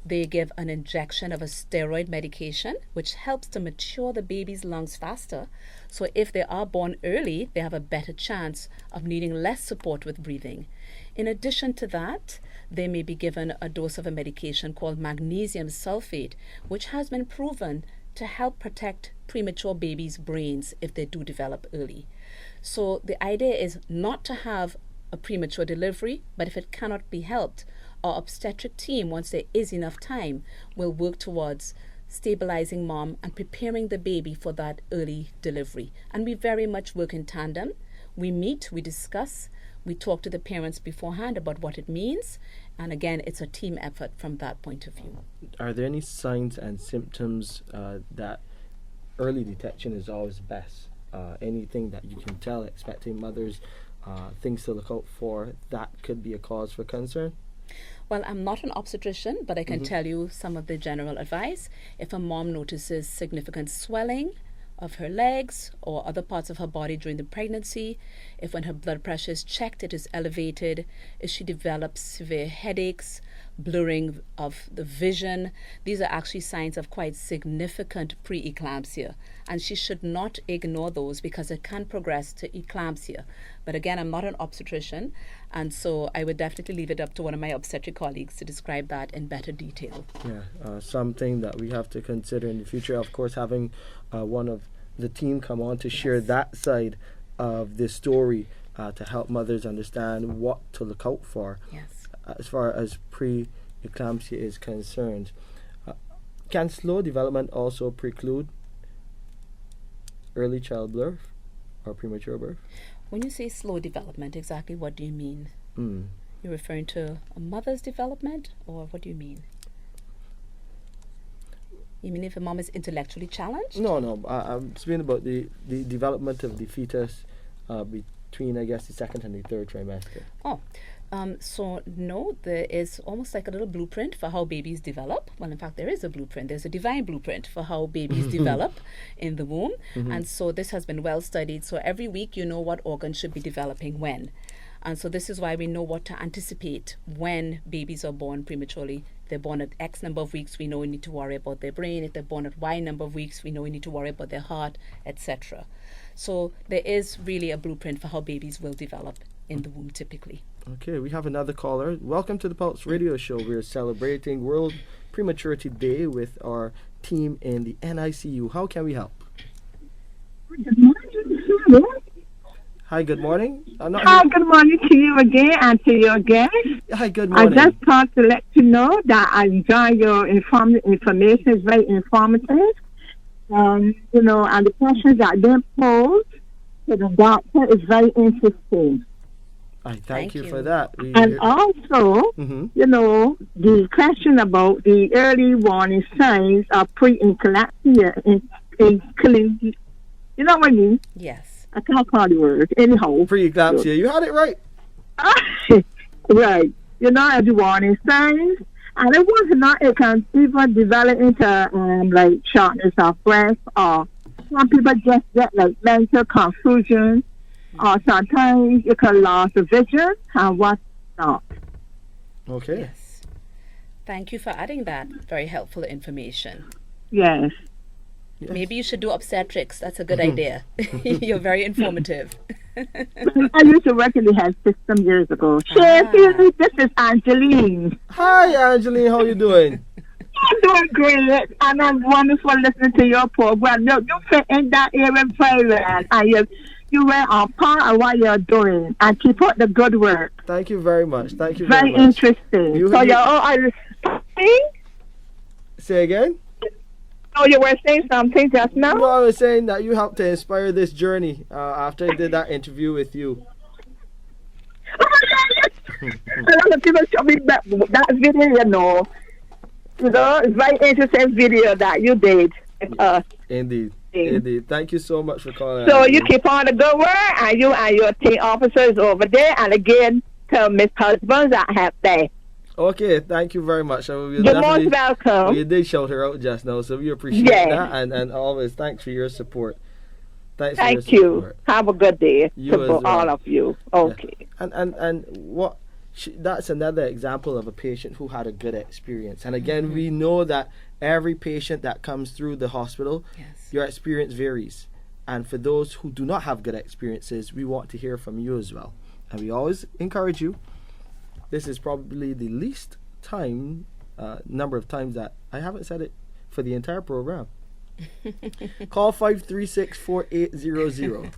They give an injection of a steroid medication, which helps to mature the baby's lungs faster. So if they are born early, they have a better chance of needing less support with breathing. In addition to that, they may be given a dose of a medication called magnesium sulfate, which has been proven to help protect premature babies' brains if they do develop early. So the idea is not to have a premature delivery, but if it cannot be helped, our obstetric team, once there is enough time, will work towards stabilizing mom and preparing the baby for that early delivery. And we very much work in tandem. We meet, we discuss, we talk to the parents beforehand about what it means. And again, it's a team effort from that point of view. Are there any signs and symptoms that early detection is always best? Anything that you can tell expecting mothers, things to look out for that could be a cause for concern? Well, I'm not an obstetrician, but I can tell you some of the general advice. If a mom notices significant swelling of her legs or other parts of her body during the pregnancy, if when her blood pressure is checked it is elevated, if she develops severe headaches, blurring of the vision, these are actually signs of quite significant preeclampsia, and she should not ignore those because it can progress to eclampsia. But again, I'm not an obstetrician, and so I would definitely leave it up to one of my obstetric colleagues to describe that in better detail. Yeah, something that we have to consider in the future. Of course, having one of the team come on to share that side of this story to help mothers understand what to look out for. Yes. As far as pre-eclampsia is concerned. Can slow development also preclude early childbirth or premature birth? When you say slow development, exactly what do you mean? You're referring to a mother's development, or what do you mean? You mean if a mom is intellectually challenged? No. I'm speaking about the development of the fetus between, I guess, the second and the third trimester. So no, there is almost like a little blueprint for how babies develop. Well, in fact, there is a blueprint. There's a divine blueprint for how babies develop in the womb. And so this has been well studied. So every week you know what organs should be developing when. And so this is why we know what to anticipate when babies are born prematurely. If they're born at X number of weeks, we know we need to worry about their brain. If they're born at Y number of weeks, we know we need to worry about their heart, etc. So there is really a blueprint for how babies will develop in the womb typically. Okay, we have another caller. Welcome to the Pulse Radio Show. We're celebrating World Prematurity Day with our team in the NICU. How can we help? Good morning. Hi, good morning. Good morning to you again and to your guest. Hi, good morning. I just thought to let you know that I enjoy your information. It's very informative. And the questions that they pose to the doctor is very interesting. I thank you for that. And also, the question about the early warning signs of pre-eclampsia. You know what I mean? Yes. I can't call the word. Anyhow. Pre-eclampsia. You had it right. Right. The warning signs. And it was not, it can even develop into like shortness of breath, or some people just get like mental confusion, or sometimes you can lose the vision and what's not. Okay. Yes. Thank you for adding that. Very helpful information. Yes. Maybe you should do obstetrics. That's a good idea. You're very informative. I used to work in the health system years ago. This is Angeline. Hi, Angeline. How are you doing? I'm doing great, and I'm wonderful listening to your program. You fit in that area very well, and you were on part of what you're doing, and keep up the good work. Thank you very much. Thank you very much. Very interesting. You're all listening? Say again? Oh, you were saying something just now? No, I was saying that you helped to inspire this journey after I did that interview with you. A lot of people show me that video, it's very interesting video that you did with us. Indeed. Thank you so much for calling. So you keep on the good work, and you and your team officers over there, and again, tell Miss Husbands I have there. Okay, thank you very much. You're most welcome. You did shout her out just now, so we appreciate that, and always thanks for your support. Thanks for Thank your you. support. Have a good day You to as well. all of you. Okay. And what that's another example of a patient who had a good experience. And again, we know that every patient that comes through the hospital, Yes. your experience varies. And for those who do not have good experiences, we want to hear from you as well. And we always encourage you. This is probably the least number of times that I haven't said it for the entire program. Call 536-4800.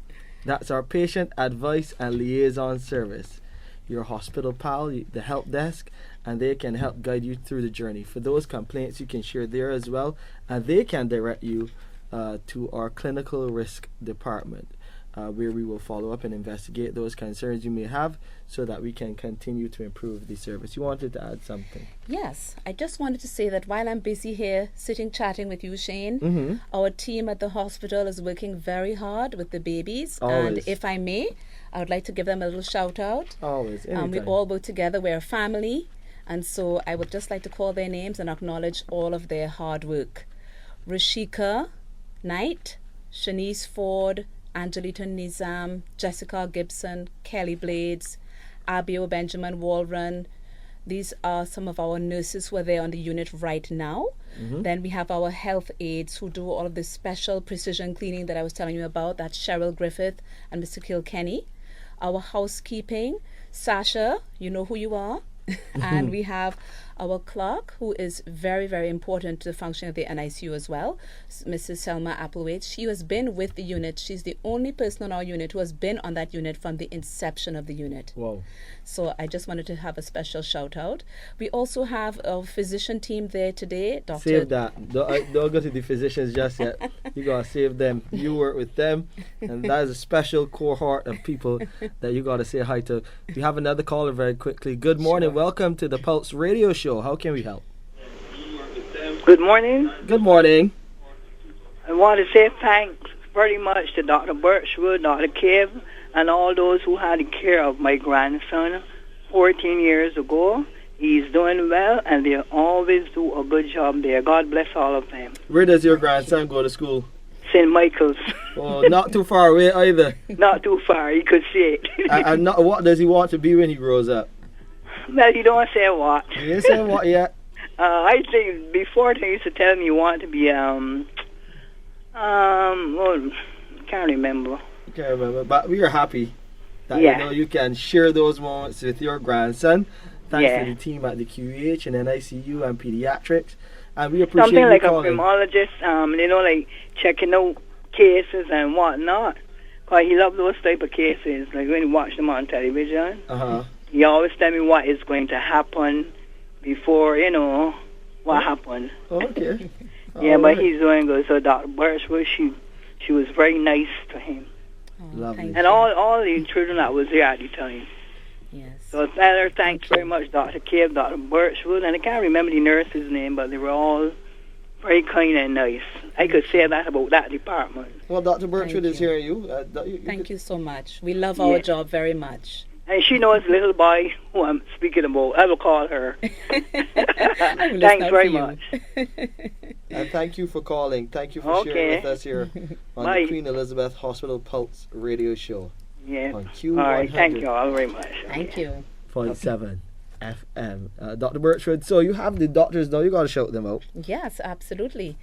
That's our patient advice and liaison service. Your hospital pal, the help desk, and they can help guide you through the journey. For those complaints, you can share there as well, and they can direct you to our clinical risk department, where we will follow up and investigate those concerns you may have so that we can continue to improve the service. You wanted to add something? Yes, I just wanted to say that while I'm busy here sitting chatting with you, Shane, our team at the hospital is working very hard with the babies. Always. And if I may, I would like to give them a little shout out. Always, We anytime. all work together, we're a family. And so I would just like to call their names and acknowledge all of their hard work. Rashika Knight, Shanice Ford, Angelita Nizam, Jessica Gibson, Kelly Blades, Abio Benjamin Walrun. These are some of our nurses who are there on the unit right now. Then we have our health aides who do all of this special precision cleaning that I was telling you about. That's Cheryl Griffith and Mr. Kilkenny. Our housekeeping, Sasha, you know who you are. And we have our clerk, who is very, very important to the function of the NICU as well, Mrs. Selma Applewaite. She has been with the unit. She's the only person on our unit who has been on that unit from the inception of the unit. Wow. So I just wanted to have a special shout out. We also have our physician team there today. Dr. Save that. Don't go to the physicians just yet. You gotta save them. You work with them, and that is a special cohort of people that you gotta say hi to. We have another caller very quickly. Good morning. Welcome to the Pulse Radio Show. How can we help? Good morning. Good morning. I want to say thanks very much to Dr. Birchwood, Dr. Cave, and all those who had care of my grandson 14 years ago. He's doing well, and they always do a good job there. God bless all of them. Where does your grandson go to school? St. Michael's. Oh, not too far away either. Not too far, you could see it. And not, what does he want to be when he grows up? Well, you don't say what. He didn't say what yet. I think before they used to tell me you want to be, well, can't remember. Can't remember, but we are happy that Yeah. you know you can share those moments with your grandson. Thanks Yeah. to the team at the QEH and NICU and pediatrics, and we appreciate Something you like a calling. criminologist, like checking out cases and whatnot. Cause he loves those type of cases. Like when he watch them on television, he always tell me what is going to happen before what happened. Okay. Yeah, All but right. he's doing good. So Dr. Birchwood, she was very nice to him, Lovely. thank and all the children that was there at the time. Yes. So tell her thanks very much, Dr. Cave, Dr. Birchwood, and I can't remember the nurse's name, but they were all very kind and nice. I could say that about that department. Well, Dr. Birchwood is you. hearing you. Thank you so much. We love our Yeah. job very much. And she knows the little boy who I'm speaking about. I will call her. I will listen Thanks out very for you. much. And thank you for calling. Thank you for sharing Okay. with us here on Bye. the Queen Elizabeth Hospital Pulse Radio Show Yeah. on All right. Thank you Q100.7 all very much. Thank you. FM. Dr. Birchwood, so you have the doctors now. You got to shout them out. Yes, absolutely.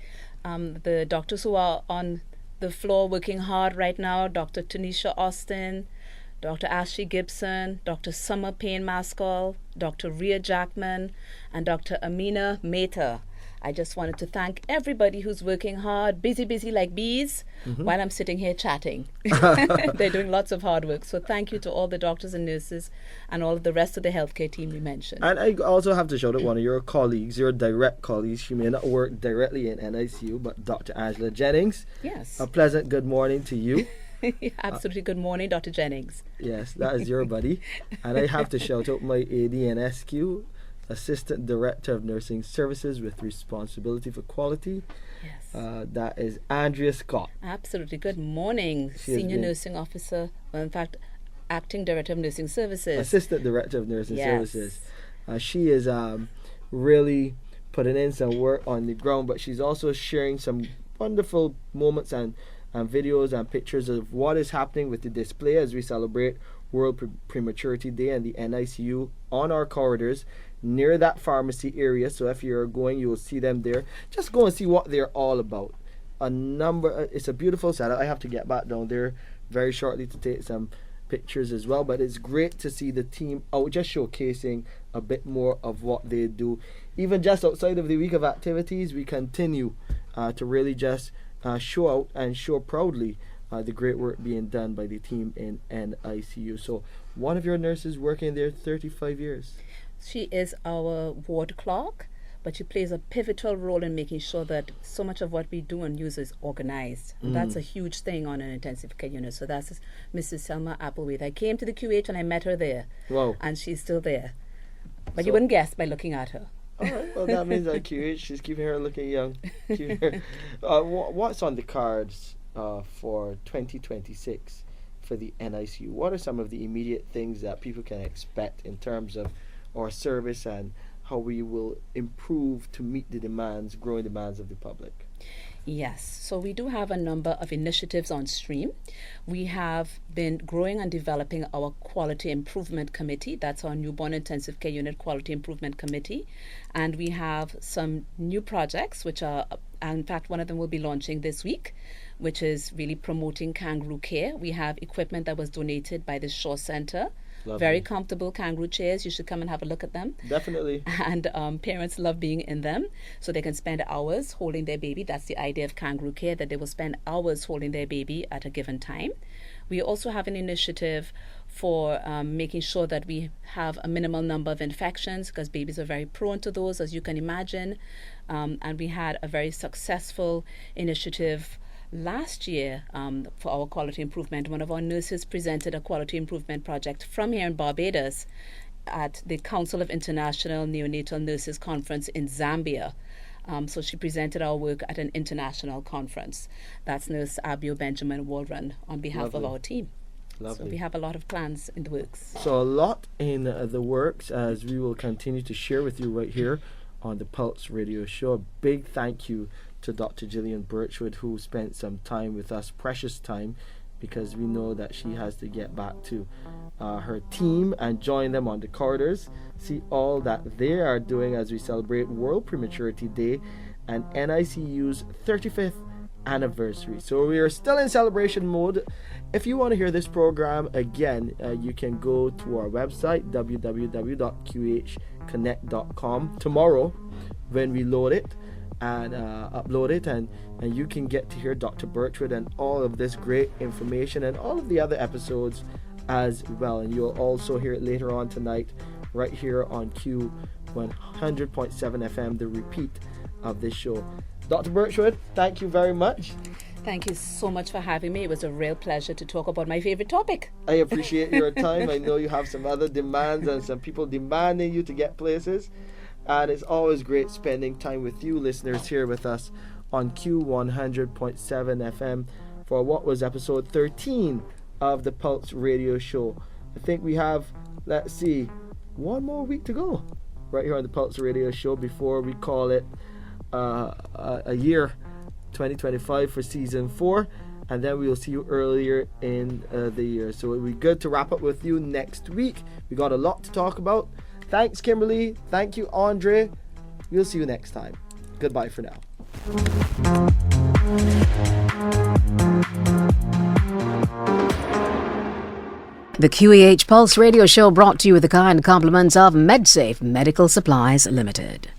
The doctors who are on the floor working hard right now, Dr. Tanisha Austin, Dr. Ashley Gibson, Dr. Summer Payne Maskell, Dr. Rhea Jackman, and Dr. Amina Mehta. I just wanted to thank everybody who's working hard, busy like bees, while I'm sitting here chatting. They're doing lots of hard work. So thank you to all the doctors and nurses and all of the rest of the healthcare team we mentioned. And I also have to shout out one of your colleagues, your direct colleagues. She may not work directly in NICU, but Dr. Angela Jennings. Yes. A pleasant good morning to you. Absolutely. Good morning, Dr. Jennings. Yes, that is your buddy. And I have to shout out my AD and SQ, Assistant Director of Nursing Services with responsibility for quality. Yes. That is Andrea Scott. Absolutely. Good morning, She has Senior been- Nursing Officer. Well, in fact, Acting Director of Nursing Services. Assistant Director of Nursing Yes. Services. She is really putting in some work on the ground, but she's also sharing some wonderful moments and and videos and pictures of what is happening with the display as we celebrate World Prematurity Day and the NICU on our corridors near that pharmacy area. So if you're going, you will see them there. Just go and see what they're all about. It's a beautiful setup. I have to get back down there very shortly to take some pictures as well, but it's great to see the team out just showcasing a bit more of what they do. Even just outside of the week of activities, we continue to really just show out and show proudly the great work being done by the team in NICU. So one of your nurses working there 35 years. She is our ward clerk, but she plays a pivotal role in making sure that so much of what we do and use is organized. And that's a huge thing on an intensive care unit. So that's Mrs. Selma Applewaite. I came to the QH and I met her there. Wow. And she's still there. But you wouldn't guess by looking at her. All right, well, that means at QH, she's keeping her looking young. What's on the cards for 2026 for the NICU? What are some of the immediate things that people can expect in terms of our service and how we will improve to meet the growing demands of the public? Yes, so we do have a number of initiatives on stream. We have been growing and developing our Quality Improvement Committee. That's our Newborn Intensive Care Unit Quality Improvement Committee. And we have some new projects, which are, in fact, one of them will be launching this week, which is really promoting kangaroo care. We have equipment that was donated by the Shaw Center. Lovely. Very comfortable kangaroo chairs. You should come and have a look at them. Definitely. And parents love being in them, so they can spend hours holding their baby. That's the idea of kangaroo care, that they will spend hours holding their baby at a given time. We also have an initiative for making sure that we have a minimal number of infections, because babies are very prone to those, as you can imagine. And we had a very successful initiative last year for our quality improvement. One of our nurses presented a quality improvement project from here in Barbados at the Council of International Neonatal Nurses Conference in Zambia. So she presented our work at an international conference. That's Nurse Abio Benjamin Walrun on behalf of our team. Lovely. So we have a lot of plans in the works. So a lot in the works, as we will continue to share with you right here on the Pulse Radio Show. A big thank you to Dr. Gillian Birchwood, who spent some time with us, precious time, because we know that she has to get back to her team and join them on the corridors, see all that they are doing as we celebrate World Prematurity Day and NICU's 35th anniversary. So we are still in celebration mode. If you want to hear this program again, you can go to our website, www.qhconnect.com, tomorrow when we load it and upload it, and you can get to hear Dr. Birchwood and all of this great information and all of the other episodes as well. And you'll also hear it later on tonight right here on Q100.7 FM, the repeat of this show. Dr. Birchwood, thank you very much. Thank you so much for having me. It was a real pleasure to talk about my favorite topic. I appreciate your time. I know you have some other demands and some people demanding you to get places. And it's always great spending time with you listeners here with us on Q100.7 FM for what was episode 13 of the Pulse Radio Show. I think we have, let's see, one more week to go right here on the Pulse Radio Show before we call it a year 2025 for season 4, and then we will see you earlier in the year. So it'll be good to wrap up with you next week. We got a lot to talk about. Thanks, Kimberly. Thank you, Andre. We'll see you next time. Goodbye for now. The QEH Pulse Radio Show brought to you with the kind compliments of MedSafe Medical Supplies Limited.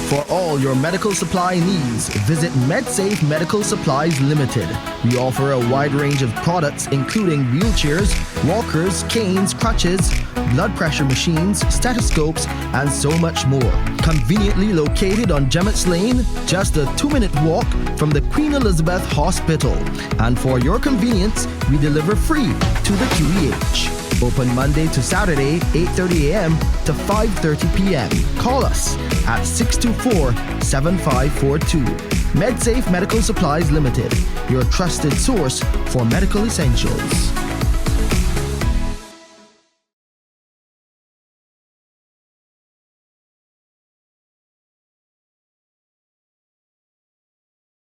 For all your medical supply needs, visit MedSafe Medical Supplies Limited. We offer a wide range of products including wheelchairs, walkers, canes, crutches, blood pressure machines, stethoscopes, and so much more. Conveniently located on Gemmett's Lane, just a 2-minute walk from the Queen Elizabeth Hospital. And for your convenience, we deliver free to the QEH. Open Monday to Saturday, 8:30 a.m. to 5:30 p.m. Call us at 624-7542. MedSafe Medical Supplies Limited, your trusted source for medical essentials.